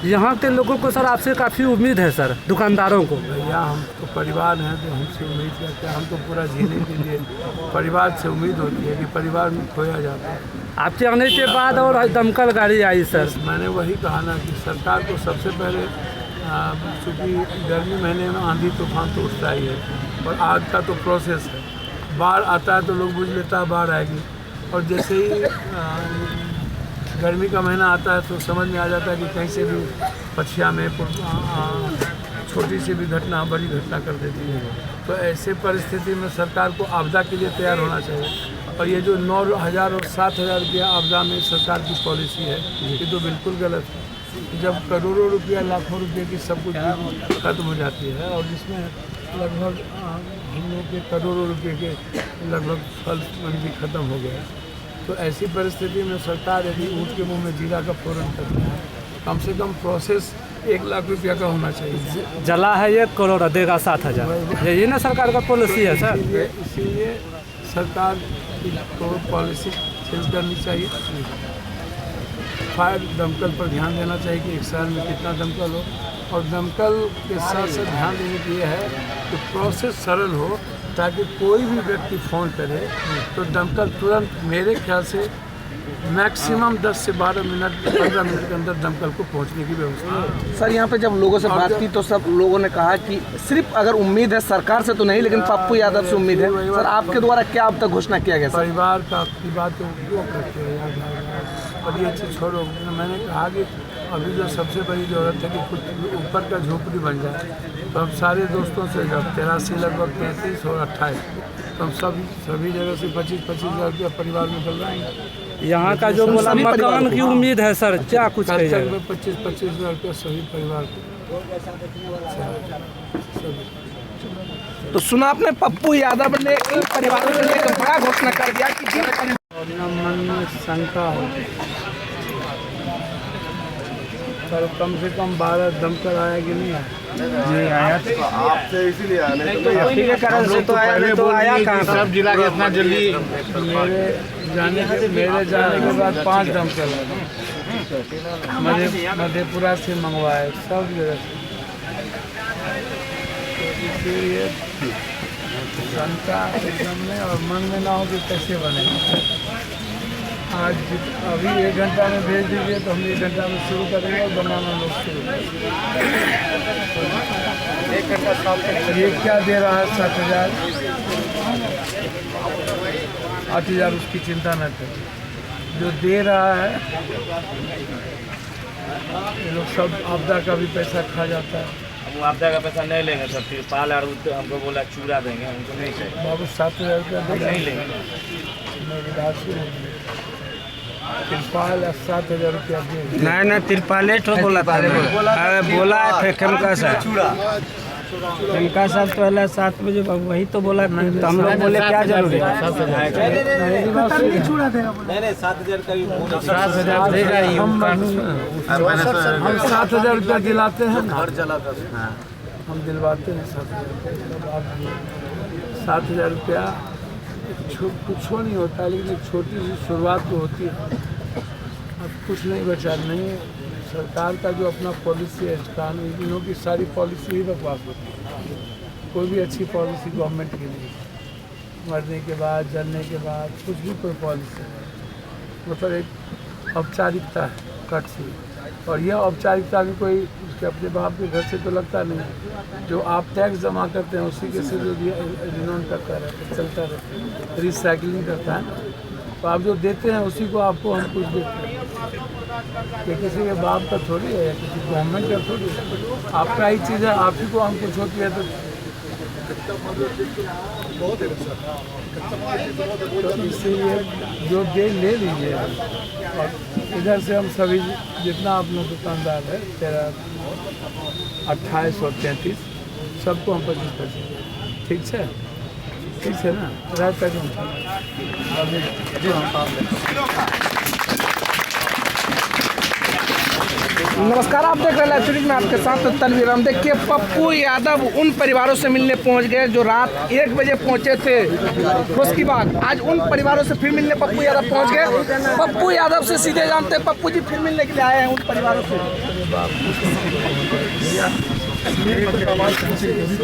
यहाँ के लोगों को सर आपसे काफ़ी उम्मीद है सर, दुकानदारों को। भैया हम तो परिवार हैं, तो हमसे उम्मीद करते हैं। हम तो पूरा जीने के लिए परिवार से उम्मीद होती है कि परिवार में खोया जाता है। आपके आने के बाद और दमकल गाड़ी आई सर। मैंने वही कहा ना कि सरकार को सबसे पहले, चूँकि गर्मी महीने में आंधी तूफान तो उठता ही है और आग का तो प्रोसेस है। बाढ़ आता है तो लोग बुझ लेता है बाढ़ आएगी, और जैसे ही गर्मी का महीना आता है तो समझ में आ जाता है कि कहीं से भी पछिया में छोटी सी भी घटना बड़ी घटना कर देती है। तो ऐसे परिस्थिति में सरकार को आपदा के लिए तैयार होना चाहिए। और ये जो 9,000 और 7,000 रुपया आपदा में सरकार की पॉलिसी है, ये तो बिल्कुल गलत है। जब करोड़ों रुपया लाखों रुपये की सब कुछ खत्म हो जाती है और जिसमें लगभग हम लोग के करोड़ों रुपये के लगभग फल मंडी खत्म हो गया, तो ऐसी परिस्थिति में सरकार यदि ऊँट के मुंह में जीरा का फोरन करती है, कम से कम प्रोसेस 1 लाख रुपया का होना चाहिए। जला है 1 करोड़ देगा 7,000, यही ना सरकार का पॉलिसी है सर। इसीलिए सरकार को पॉलिसी चेंज करनी चाहिए। फायर दमकल पर ध्यान देना चाहिए कि एक शहर में कितना दमकल हो, और दमकल के साथ साथ ध्यान देने की ये है कि प्रोसेस सरल हो, ताकि कोई भी व्यक्ति फ़ोन करे तो दमकल तुरंत, मेरे ख्याल से मैक्सिमम 10 से 12 मिनट 15 मिनट के अंदर दमकल को पहुंचने की व्यवस्था है। सर यहाँ पे जब लोगों से बात की तो सब लोगों ने कहा कि सिर्फ अगर उम्मीद है सरकार से तो नहीं, लेकिन पप्पू यादव से उम्मीद है। सर आपके द्वारा क्या अब तक घोषणा किया गया? सर परिवार की बात क्यों करते हैं यार, और ये चीज़ छोड़ो। मैंने कहा कि अभी जो सबसे बड़ी ज़रूरत है कि कुछ ऊपर का झोपड़ी बन जाए, तो हम सारे दोस्तों से जब 83 लगभग 33 और 28, तो हम सभी जगह से 25-25 हज़ार रुपया परिवार में मिल रहा है। यहाँ का जो बोला मकान की उम्मीद है सर, क्या कुछ है? 25-25 हज़ार रुपया सभी परिवार को। तो सुना आपने, पप्पू यादव ने इन परिवारों के लिए एक बड़ा घोषणा कर दिया कि मन में शंका हो, पर कम से कम 12 दमकल आया कि नहीं आया? नहीं आया, आपसे इसीलिए आया, नहीं तो के कारण से तो आया, नहीं तो आया कहाँ? सब जिला के इतना जल्दी मेरे जाने के बाद 5 दमकल मधेपुरा से मंगवाए, सब जगह से। तो इसलिए शंका एकदम में, और मन में ना हो कि कैसे बनेगा। आज अभी 1 घंटा में भेज दीजिए तो हम 1 घंटा में शुरू करेंगे और बनाना लोग शुरू करेंगे। 1 घंटा ये क्या दे रहा है? 7,000 8,000, उसकी चिंता न करें। जो दे रहा है ये लोग सब आपदा का भी पैसा खा जाता है। हम आपदा का पैसा नहीं लेंगे सर। तिरपाल और हमको बोला चूड़ा देंगे, हमको नहीं चाहिए बाबू 7,000 रुपया नहीं लेंगे। तिरपाल 7,000 रुपया दे। नहीं तिरपाले तो बोला था, बोला है खेमका साहब। खेमका साहब तो पहले 7 बजे वही तो बोला, तो हम लोग बोले क्या जरूरी है? 7,000 का भी 7,000 देगा ही। हम 7,000 रुपया दिलाते हैं, घर जलाता है, हम दिलवाते हैं 7,000 रुपया। कुछ नहीं होता, लेकिन एक छोटी सी शुरुआत तो होती है। अब कुछ नहीं बचा, नहीं सरकार का जो अपना पॉलिसी है, कानून दिनों की सारी पॉलिसी ही बकवास होती है। कोई भी अच्छी पॉलिसी गवर्नमेंट की नहीं, मरने के बाद, जलने के बाद कुछ भी कोई पॉलिसी नहीं, मतलब एक औपचारिकता है, कट सी। और यह औपचारिकता भी कोई उसके अपने बाप के घर से तो लगता नहीं। जो आप टैक्स जमा करते हैं उसी के से जो रिन्यूअल करता रहता है, चलता रहता है, रिसाइकलिंग करता है। तो आप जो देते हैं उसी को आपको हम कुछ देते हैं। ये किसी के बाप का थोड़ी है, किसी गवर्नमेंट का थोड़ी है, आपका ही चीज़ है, आप ही को हम कुछ होती है। तो इसीलिए जो दे ले लीजिए। और इधर से हम सभी जितना अपना दुकानदार है 13, 28 और 33 सबको हम 25%, ठीक है? ठीक है ना? रहता क्यों? नमस्कार, आप देख रहे हैं लाइव स्ट्रीमिंग में आपके साथ तनवीर। हम देखिए पप्पू यादव उन परिवारों से मिलने पहुंच गए जो रात 1 बजे पहुंचे थे। उसके बाद आज उन परिवारों से फिर मिलने पप्पू यादव पहुंच गए। पप्पू यादव से सीधे जानते हैं, पप्पू जी फिर मिलने के लिए आए हैं उन परिवारों से।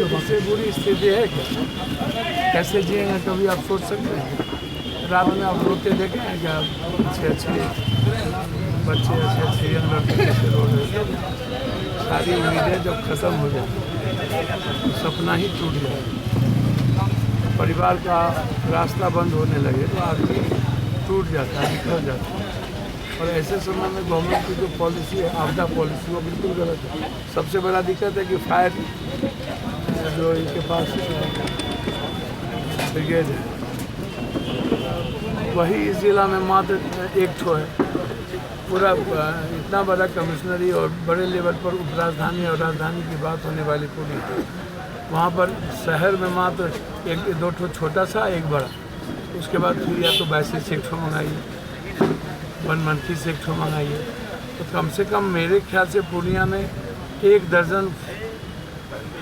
सबसे बुरी स्थिति है क्या? कैसे जिएंगे कभी आप सोच सकते हैं? रात में आप रोते देखे हैं क्या? अच्छे बच्चे अच्छे यंग लड़के कैसे रो रहे हैं? सारी उम्मीदें जब खत्म हो जाए तो सपना ही टूट जाए। परिवार का रास्ता बंद होने लगे तो आदमी टूट जाता है, निकल जाता है। और ऐसे समय में गवर्नमेंट की जो पॉलिसी है, आपदा पॉलिसी, वो बिल्कुल गलत है। सबसे बड़ा दिक्कत है कि फायर जो इनके पास ब्रिगेड है, वही इस जिला में मात्र एक ठो है। पूरा इतना बड़ा कमिश्नरी और बड़े लेवल पर उप राजधानी और राजधानी की बात होने वाली पूरी, वहाँ पर शहर में मात्र 1-2 ठो छोटा सा, एक बड़ा। उसके बाद फिर या तो 22 से एक ठो मंगाइए, 1 मंथली से एक ठो मंगाइए। तो कम से कम मेरे ख्याल से पूर्णिया में 1 दर्जन,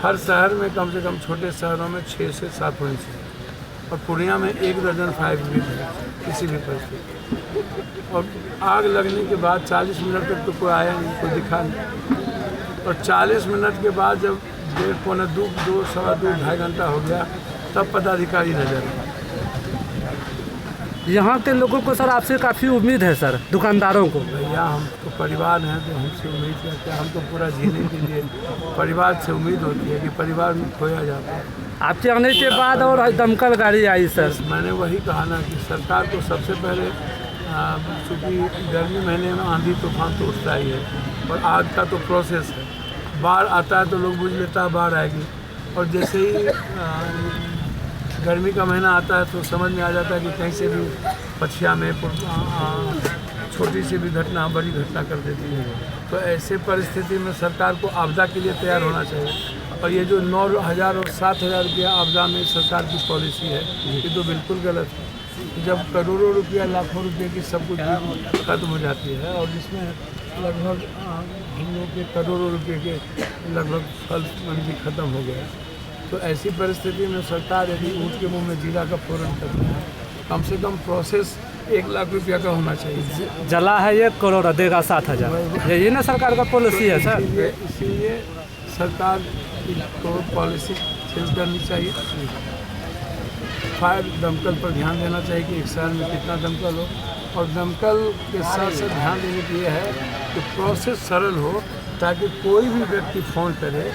हर शहर में कम से कम, छोटे शहरों में 6 से 7 होनी चाहिए। और पूर्णिया में 1 दर्जन फायर ब्रिगेड है किसी भी परिस्थिति। और आग लगने के बाद 40 मिनट तक तो कोई आया नहीं, कोई दिखा नहीं। और 40 मिनट के बाद जब 1.5-2, 2.25 घंटा हो गया, तब पदाधिकारी नजर आए। यहाँ के लोगों को सर आपसे काफ़ी उम्मीद है सर, दुकानदारों को। भैया हम तो परिवार हैं, तो हमसे उम्मीद करते हैं। हम तो पूरा जीने के लिए परिवार से उम्मीद होती है कि परिवार में खोया जाता है। आपके आने के बाद और दमकल गाड़ी आई सर। मैंने वही कहा ना कि सरकार को सबसे पहले, चूँकि गर्मी महीने में आंधी तूफान तो उठता ही है और आग का तो प्रोसेस है। बाढ़ आता है तो लोग बुझ लेता है बाढ़ आएगी, और जैसे ही गर्मी का महीना आता है तो समझ में आ जाता है कि कहीं से भी पछिया में छोटी सी भी घटना बड़ी घटना कर देती है। तो ऐसे परिस्थिति में सरकार को आपदा के लिए तैयार होना चाहिए। और ये जो 9,000 और 7,000 रुपया आपदा में सरकार की पॉलिसी है, ये तो बिल्कुल गलत है। जब करोड़ों रुपया, लाखों रुपये की सब कुछ खत्म हो जाती है, और जिसमें लगभग हम लोग के करोड़ों रुपये के लगभग फल मंडी खत्म हो गया। तो ऐसी परिस्थिति में सरकार यदि ऊँट के मुंह में जीरा का फोरन करती है, कम से कम प्रोसेस 1 लाख रुपया का होना चाहिए। जला है 1 करोड़, देगा 7,000। यही ना सरकार का पॉलिसी है सर। इसीलिए सरकार को पॉलिसी चेंज करनी चाहिए। फायर दमकल पर ध्यान देना चाहिए कि एक शहर में कितना दमकल हो, और दमकल के साथ साथ ध्यान देने की ये है कि प्रोसेस सरल हो, ताकि कोई भी व्यक्ति फ़ोन करे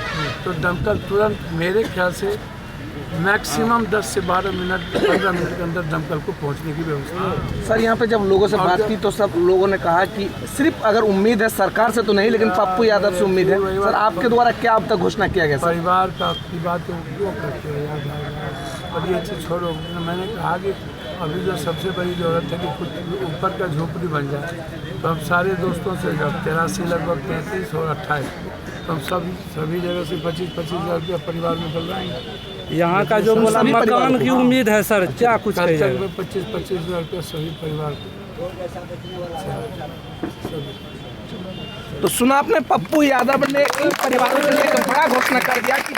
तो दमकल तुरंत, मेरे ख्याल से मैक्सिमम 10 से 12 मिनट, 15 मिनट के अंदर दमकल को पहुंचने की व्यवस्था है। सर, यहाँ पे जब लोगों से बात की तो सब लोगों ने कहा कि सिर्फ अगर उम्मीद है सरकार से तो नहीं, लेकिन पप्पू यादव से उम्मीद है। सर, आपके द्वारा क्या अब तक घोषणा किया गया? परिवार की बात क्यों करते हैं यार? और ये चीज़ छोड़ो, मैंने कहा कि अभी जो सबसे बड़ी ज़रूरत है कि कुछ ऊपर का झोपड़ी बन जाए। तो हम सारे दोस्तों से जब 83 लगभग 33 और 28, तो हम सभी जगह से 25-25 हज़ार रुपया परिवार में डल रहे हैं। यहाँ का जो बोला मकान की उम्मीद है सर, क्या कुछ है? 25-25 हज़ार रुपया सभी परिवार को। तो सुना आपने, पप्पू यादव ने इन परिवारों के लिए एक बड़ा घोषणा कर दिया कि